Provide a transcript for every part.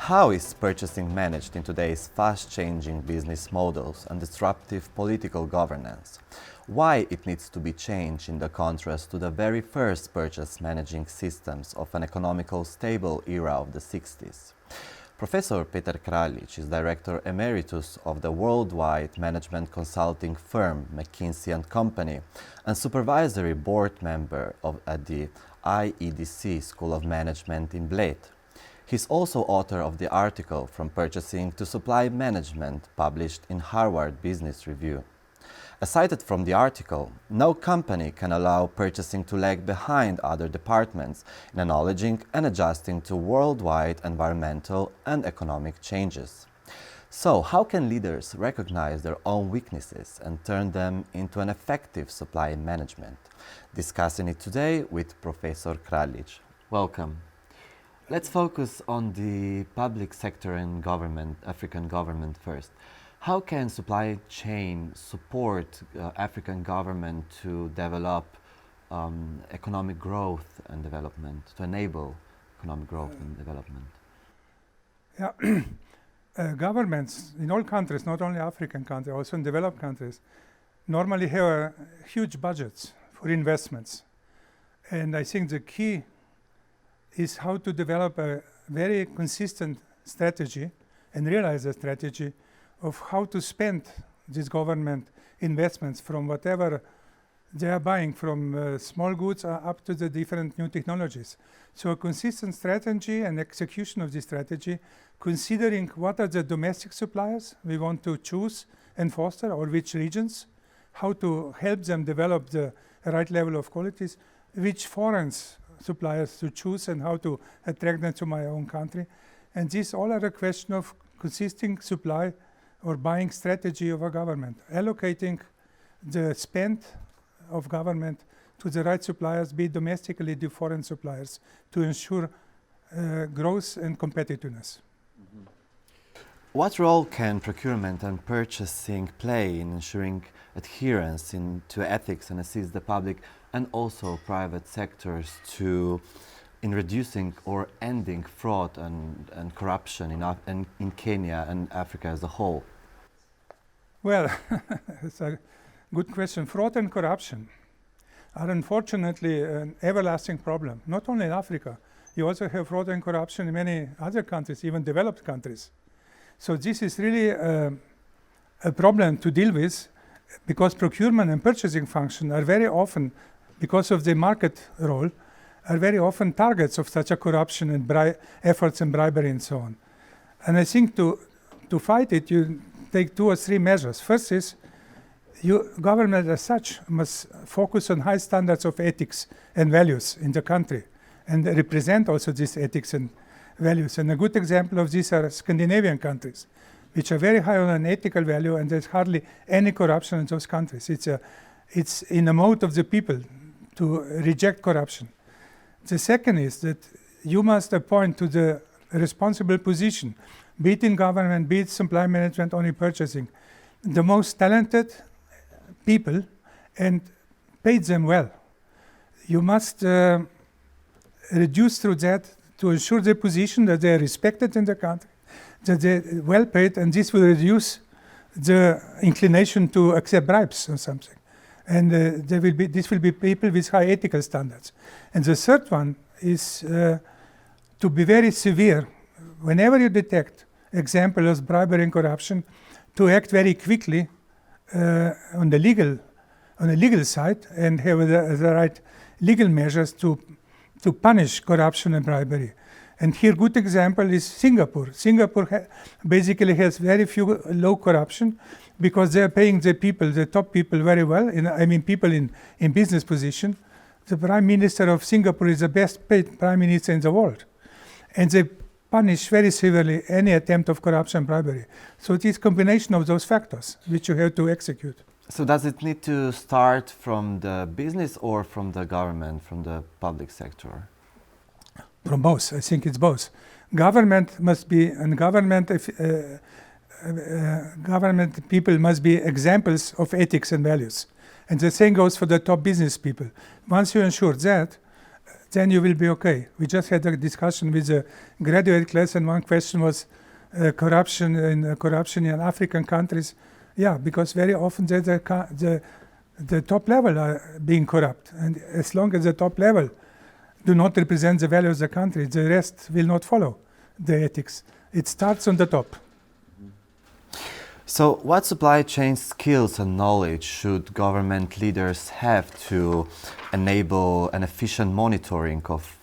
How is purchasing managed in today's fast-changing business models and disruptive political governance? Why it needs to be changed in the contrast to the very first purchase managing systems of an economical stable era of the 60s? Professor Dr Kraljic is Director Emeritus of the worldwide management consulting firm McKinsey & Company and Supervisory Board Member at the IEDC School of Management in Bled. He's also author of the article From Purchasing to Supply Management, published in Harvard Business Review. As cited from the article, no company can allow purchasing to lag behind other departments in acknowledging and adjusting to worldwide environmental and economic changes. So, how can leaders recognize their own weaknesses and turn them into an effective supply management? Discussing it today with Professor Kraljic. Welcome. Let's focus on the public sector and government, African government first. How can supply chain support African government to develop economic growth and development, to enable economic growth and development? Yeah, governments in all countries, not only African countries, also in developed countries, normally have huge budgets for investments. And I think the key is how to develop a very consistent strategy and realize a strategy of how to spend these government investments from whatever they are buying, from small goods up to the different new technologies. So a consistent strategy and execution of this strategy, considering what are the domestic suppliers we want to choose and foster, or which regions, how to help them develop the right level of qualities, which foreign suppliers to choose and how to attract them to my own country. And these all are a question of consistent supply or buying strategy of a government, allocating the spend of government to the right suppliers, be it domestically the foreign suppliers, to ensure growth and competitiveness. Mm-hmm. What role can procurement and purchasing play in ensuring adherence to ethics and assist the public and also private sectors in reducing or ending fraud and corruption in Kenya and Africa as a whole? Well, it's a good question. Fraud and corruption are unfortunately an everlasting problem, not only in Africa. You also have fraud and corruption in many other countries, even developed countries. So this is really a problem to deal with, because procurement and purchasing function are very often, because of the market role, are very often targets of such a corruption and efforts and bribery and so on. And I think to fight it, you take 2 or 3 measures. First is, government as such must focus on high standards of ethics and values in the country and represent also these ethics and values. And a good example of this are Scandinavian countries, which are very high on an ethical value, and there's hardly any corruption in those countries. It's in the mode of the people to reject corruption. The second is that you must appoint to the responsible position, be it in government, be it supply management, only purchasing, the most talented people and pay them well. You must reduce through that to ensure their position, that they are respected in the country, that they are well paid, and this will reduce the inclination to accept bribes or something. And this will be people with high ethical standards. And the third one is to be very severe. Whenever you detect examples of bribery and corruption, to act very quickly on the legal side and have the right legal measures to punish corruption and bribery. And here, good example is Singapore. Singapore basically has very few low corruption, because they are paying the top people very well. People in business position. The Prime Minister of Singapore is the best paid Prime Minister in the world. And they punish very severely any attempt of corruption and bribery. So it is a combination of those factors which you have to execute. So does it need to start from the business or from the government, from the public sector? From both. I think it's both. Government must be, and government people must be examples of ethics and values. And the same goes for the top business people. Once you ensure that, then you will be okay. We just had a discussion with a graduate class, and one question was corruption in African countries. Yeah, because very often the top level are being corrupt, and as long as the top level do not represent the value of the country, the rest will not follow the ethics. It starts on the top. So what supply chain skills and knowledge should government leaders have to enable an efficient monitoring of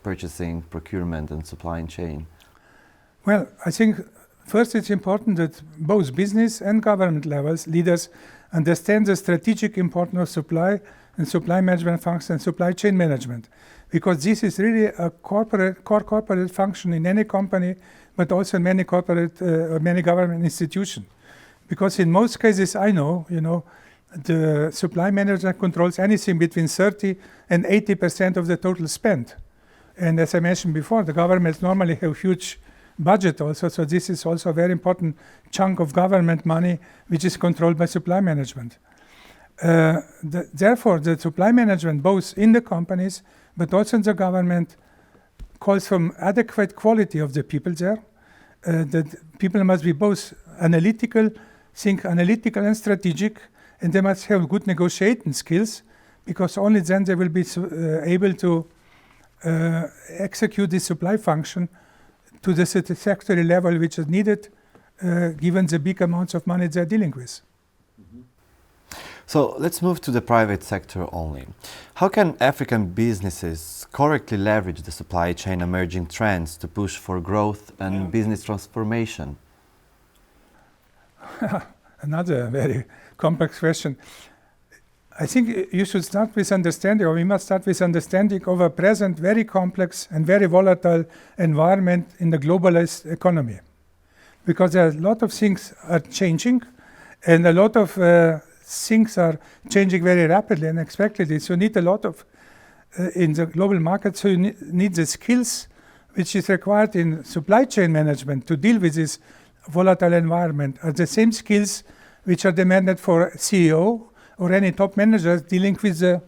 purchasing, procurement and supply chain? Well, I think first it's important that both business and government levels leaders understand the strategic importance of supply and supply management function and supply chain management, because this is really a core corporate function in any company, but also in many corporate or many government institutions. Because in most cases, I know, the supply manager controls anything between 30 and 80% of the total spend. And as I mentioned before, the governments normally have huge budget also, so this is also a very important chunk of government money which is controlled by supply management. Therefore, the supply management, both in the companies but also in the government, calls for adequate quality of the people there. That people must be both think analytical and strategic, and they must have good negotiating skills, because only then they will be able to execute the supply function to the satisfactory level which is needed, given the big amounts of money they're dealing with. So let's move to the private sector only. How can African businesses correctly leverage the supply chain emerging trends to push for growth and business transformation? Another very complex question. I think you should start with understanding, or we must start with understanding of a present very complex and very volatile environment in the globalized economy. Because there are a lot of things are changing, and a lot of things are changing very rapidly and unexpectedly. So you need a lot of, in the global market, so you need the skills which is required in supply chain management to deal with this volatile environment are the same skills which are demanded for CEO or any top managers dealing with the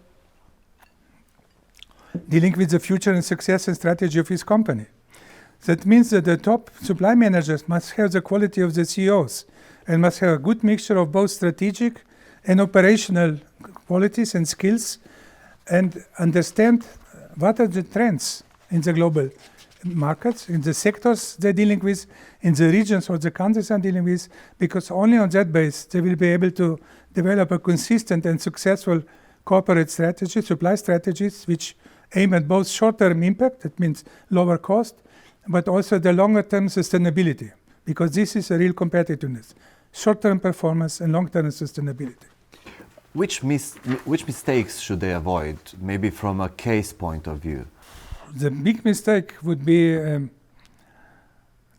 future and success and strategy of his company. That means that the top supply managers must have the quality of the CEOs and must have a good mixture of both strategic and operational qualities and skills, and understand what are the trends in the global markets, in the sectors they're dealing with, in the regions or the countries they're dealing with, because only on that base they will be able to develop a consistent and successful corporate strategy, supply strategies, which aim at both short-term impact, that means lower cost, but also the longer-term sustainability, because this is a real competitiveness, short-term performance and long-term sustainability. Which mistakes should they avoid, maybe from a case point of view? The big mistake would be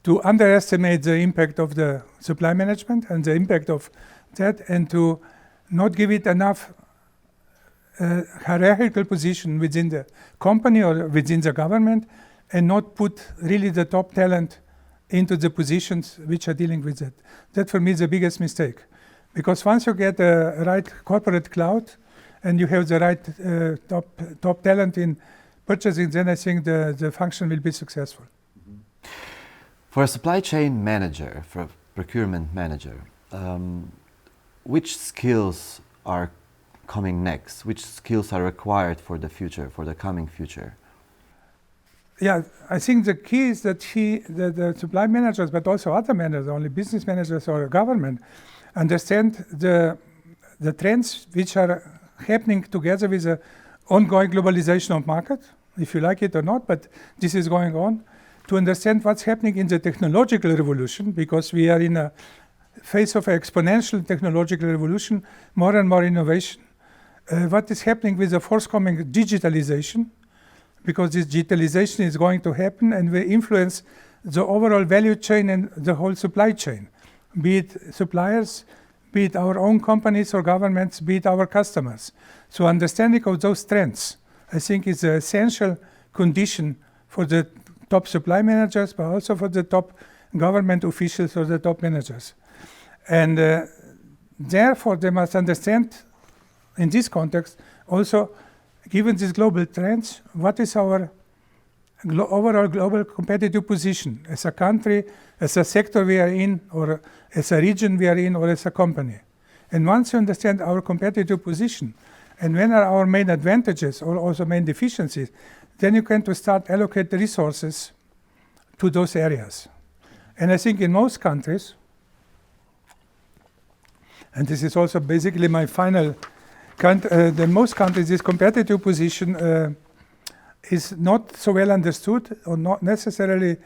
to underestimate the impact of the supply management and the impact of that, and to not give it enough hierarchical position within the company or within the government, and not put really the top talent into the positions which are dealing with that. That for me is the biggest mistake. Because once you get the right corporate cloud and you have the right top talent in purchasing, then I think the function will be successful. Mm-hmm. For a supply chain manager, for a procurement manager, which skills are coming next? Which skills are required for the future, for the coming future? Yeah, I think the key is that the supply managers, but also other managers, only business managers or government, understand the trends which are happening together with the ongoing globalization of market, if you like it or not, but this is going on. To understand what's happening in the technological revolution, because we are in a phase of exponential technological revolution, more and more innovation. What is happening with the forthcoming digitalization, because this digitalization is going to happen and will influence the overall value chain and the whole supply chain, be it suppliers, be it our own companies or governments, be it our customers. So understanding of those trends, I think, is an essential condition for the top supply managers, but also for the top government officials or the top managers. And therefore, they must understand, in this context, also given these global trends, what is our overall global competitive position as a country, as a sector we are in, or as a region we are in, or as a company? And once you understand our competitive position, and when are our main advantages or also main deficiencies, then you can to start allocate the resources to those areas. And I think in most countries, and this is also basically my final in most countries, this competitive position is not so well understood or not necessarily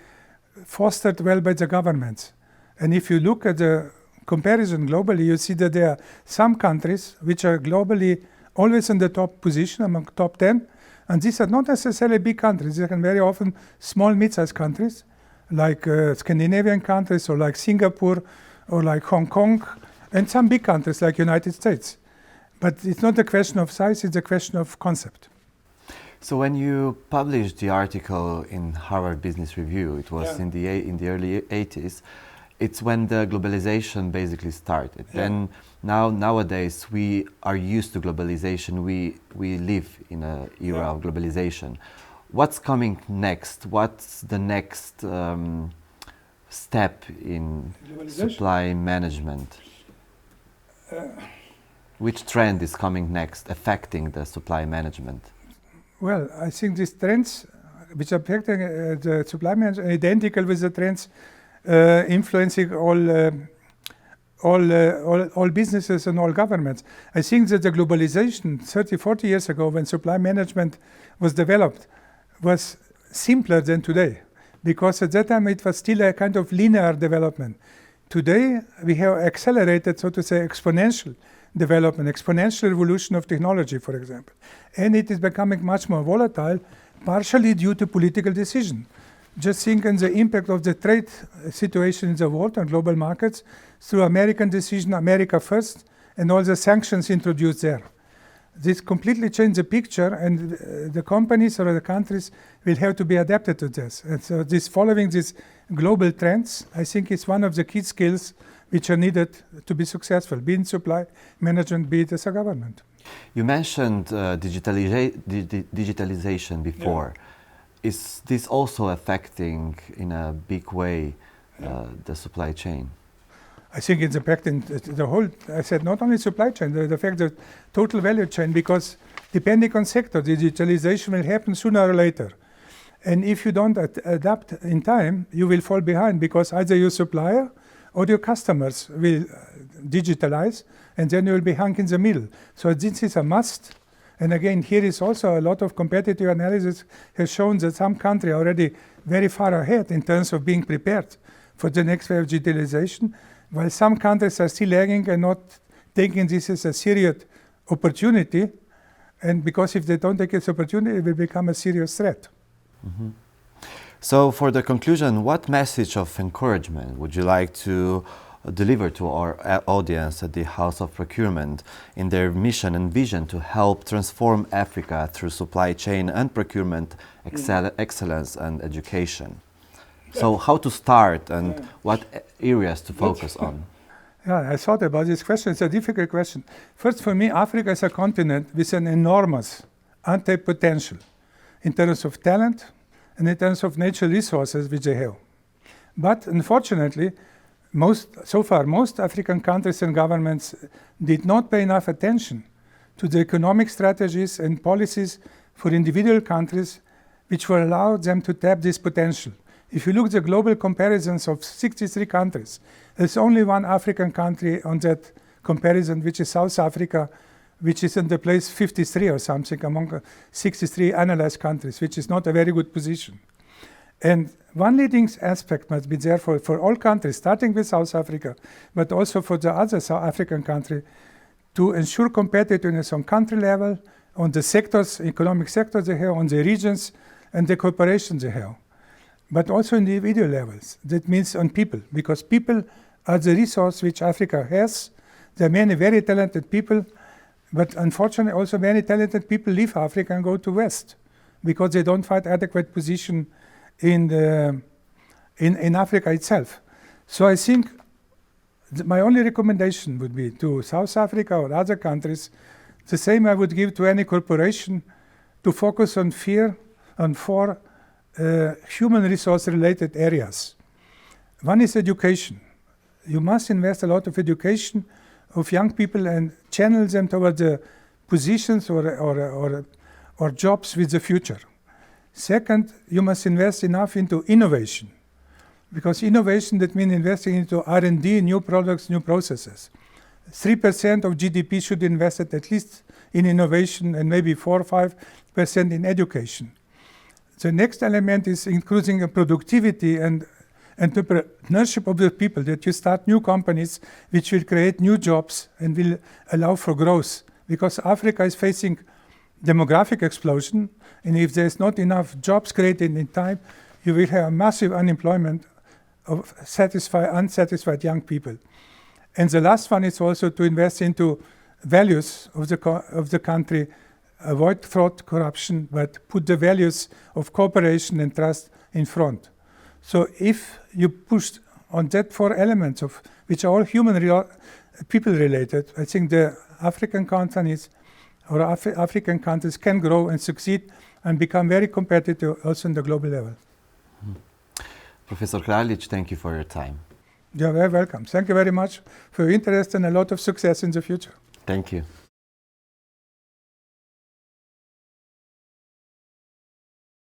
fostered well by the governments. And if you look at the comparison globally, you see that there are some countries which are globally always in the top position among top 10, and these are not necessarily big countries. They can very often small, mid-sized countries, like Scandinavian countries, or like Singapore, or like Hong Kong, and some big countries like United States. But it's not a question of size, it's a question of concept. So when you published the article in Harvard Business Review, it was in the early 80s, it's when the globalization basically started. Then nowadays we are used to globalization, we live in an era of globalization. What's coming next? What's the next step in supply management? Which trend is coming next, affecting the supply management? Well, I think these trends which are affecting the supply management are identical with the trends influencing all businesses and all governments. I think that the globalization 30, 40 years ago, when supply management was developed, was simpler than today, because at that time it was still a kind of linear development. Today we have accelerated, so to say, exponential development, exponential evolution of technology, for example. And it is becoming much more volatile, partially due to political decision. Just think on the impact of the trade situation in the world and global markets through American decision, America first, and all the sanctions introduced there. This completely changed the picture, and the companies or the countries will have to be adapted to this. And so following these global trends, I think is one of the key skills which are needed to be successful, be in supply management, be it as a government. You mentioned digitalization before. Is this also affecting in a big way the supply chain? I think it's affecting the whole, I said not only supply chain, the fact that total value chain, because depending on sector, digitalization will happen sooner or later. And if you don't adapt in time, you will fall behind, because either your supplier or your customers will digitalize, and then you will be hung in the middle. So this is a must. And again, here is also a lot of competitive analysis has shown that some countries are already very far ahead in terms of being prepared for the next wave of digitalization, while some countries are still lagging and not taking this as a serious opportunity. And because if they don't take this opportunity, it will become a serious threat. Mm-hmm. So for the conclusion, what message of encouragement would you like to deliver to our audience at the House of Procurement in their mission and vision to help transform Africa through supply chain and procurement excellence and education? So how to start and what areas to focus on? Yeah, I thought about this question. It's a difficult question. First, for me, Africa is a continent with an enormous untapped potential in terms of talent and in terms of natural resources which they have. But unfortunately, most African countries and governments did not pay enough attention to the economic strategies and policies for individual countries which will allow them to tap this potential. If you look at the global comparisons of 63 countries, there's only one African country on that comparison, which is South Africa, which is in the place 53 or something among 63 analyzed countries, which is not a very good position. And one leading aspect must be there for all countries, starting with South Africa, but also for the other South African countries, to ensure competitiveness on country level, on the sectors, economic sectors they have, on the regions and the corporations they have, but also in the individual levels. That means on people, because people are the resource which Africa has. There are many very talented people, but unfortunately also many talented people leave Africa and go to West because they don't find adequate position in Africa itself. So I think my only recommendation would be to South Africa or other countries, the same I would give to any corporation to focus on four human resource related areas. One is education. You must invest a lot of education of young people and channel them towards the positions or jobs with the future. Second, you must invest enough into innovation, because innovation, that means investing into R&D, new products, new processes. 3% of GDP should be invested at least in innovation, and maybe 4 or 5% in education. The next element is increasing productivity and entrepreneurship of the people, that you start new companies which will create new jobs and will allow for growth. Because Africa is facing demographic explosion, and if there's not enough jobs created in time, you will have massive unemployment of unsatisfied young people. And the last one is also to invest into values of the country, avoid fraud, corruption, but put the values of cooperation and trust in front. So if you push on that four elements, of which are all people related, I think the African companies or African countries can grow and succeed and become very competitive also on the global level. Professor Kraljic, thank you for your time. You're very welcome. Thank you very much for your interest and a lot of success in the future. Thank you.